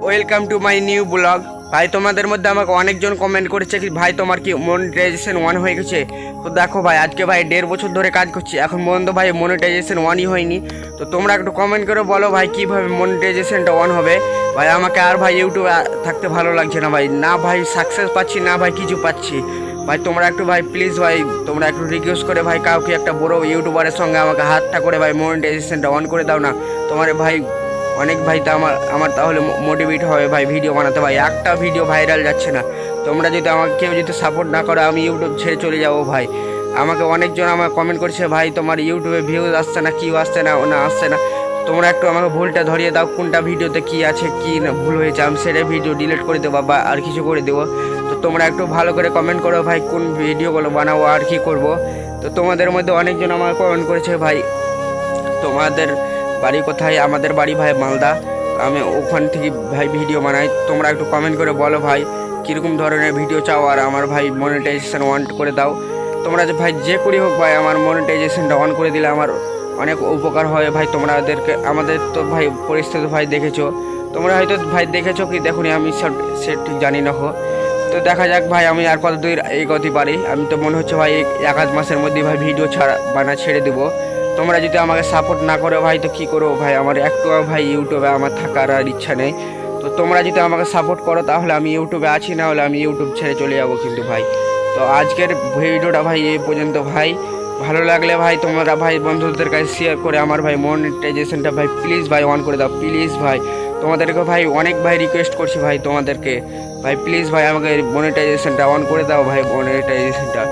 Welcome to my new blog. ভাই তোমাদের মধ্যে আমাকে অনেকজন কমেন্ট করেছে কি ভাই তোমার কি মনিটাইজেশন অন হয়ে গেছে। তো দেখো ভাই আজকে ভাই 1.5 বছর ধরে কাজ করছি, এখন পর্যন্ত ভাই মনিটাইজেশন অনই হয়নি। তো তোমরা একটু কমেন্ট করে বলো ভাই কীভাবে মনিটাইজেশনটা অন হবে। ভাই আমাকে আর ভাই ইউটিউবে থাকতে ভালো লাগছে না ভাই, না ভাই সাকসেস পাচ্ছি না ভাই কিছু পাচ্ছি। ভাই তোমরা একটু ভাই প্লিজ ভাই তোমরা একটু রিকোয়েস্ট করে ভাই কাউকে একটা বড় ইউটিউবারের সঙ্গে আমাকে হাতটা করে ভাই মনিটাইজেশনটা অন করে দাও না। তোমার ভাই অনেক ভাই তা আমার তাহলে মোটিভেট হবে ভাই ভিডিও বানাতে। ভাই একটা ভিডিও ভাইরাল যাচ্ছে না, তোমরা যদি আমাকে কেউ যদি সাপোর্ট না করো আমি ইউটিউব ছেড়ে চলে যাবো ভাই। আমাকে অনেকজন আমার কমেন্ট করছে ভাই তোমার ইউটিউবে ভিউজ আসছে না, কি আসছে না আসছে না। তোমরা একটু আমাকে ভুলটা ধরিয়ে দাও, কোনটা ভিডিওতে কি আছে কি না ভুল হয়েছে, আমি সেটা ভিডিও ডিলিট করে দেবো বা আর কিছু করে দেবো। তো তোমরা একটু ভালো করে কমেন্ট করো ভাই কোন ভিডিওগুলো বানাবো আর কি করব। তো তোমাদের মধ্যে অনেকজন আমার কমেন্ট করেছে ভাই তোমাদের বাড়ি কোথায়। আমাদের বাড়ি ভাই মালদা, আমি ওখান থেকে ভাই ভিডিও বানাই। তোমরা একটু কমেন্ট করে বলো ভাই কীরকম ধরনের ভিডিও চাও আর আমার ভাই মনিটাইজেশন অন করে দাও। তোমরা যে ভাই যে করি হোক ভাই আমার মনিটাইজেশনটা অন করে দিলে আমার অনেক উপকার হয় ভাই। তোমাদেরকে আমাদের তো ভাই পরিস্থিতি ভাই দেখেছো, তোমরা হয়তো ভাই দেখেছো কি দেখুনি আমি সে ঠিক জানি না হো। তো দেখা যাক ভাই আমি আর কত দূর এগোতে পারি। আমি তো মনে হচ্ছে ভাই 1-1.5 মাসের মধ্যে ভাই ভিডিও ছেড়ে দেবো। তোমরা যদি আমাকে সাপোর্ট না করো ভাই তো কী করবো ভাই, আমার একটু ভাই ইউটিউবে আমার থাকার আর ইচ্ছা নেই। তো তোমরা যদি আমাকে সাপোর্ট করো তাহলে আমি ইউটিউবে আছি, না হলে আমি ইউটিউব ছেড়ে চলে যাবো কিন্তু ভাই। তো আজকের ভিডিওটা ভাই এই পর্যন্ত ভাই। ভালো লাগলে ভাই তোমরা ভাই বন্ধুদের কাছে শেয়ার করে আমার ভাই মনিটাইজেশনটা ভাই প্লিজ ভাই অন করে দাও প্লিজ ভাই। তোমাদেরকে ভাই অনেক ভাই রিকোয়েস্ট করছি ভাই তোমাদেরকে ভাই প্লিজ ভাই আমাকে মনিটাইজেশনটা অন করে দাও ভাই মনিটাইজেশনটা।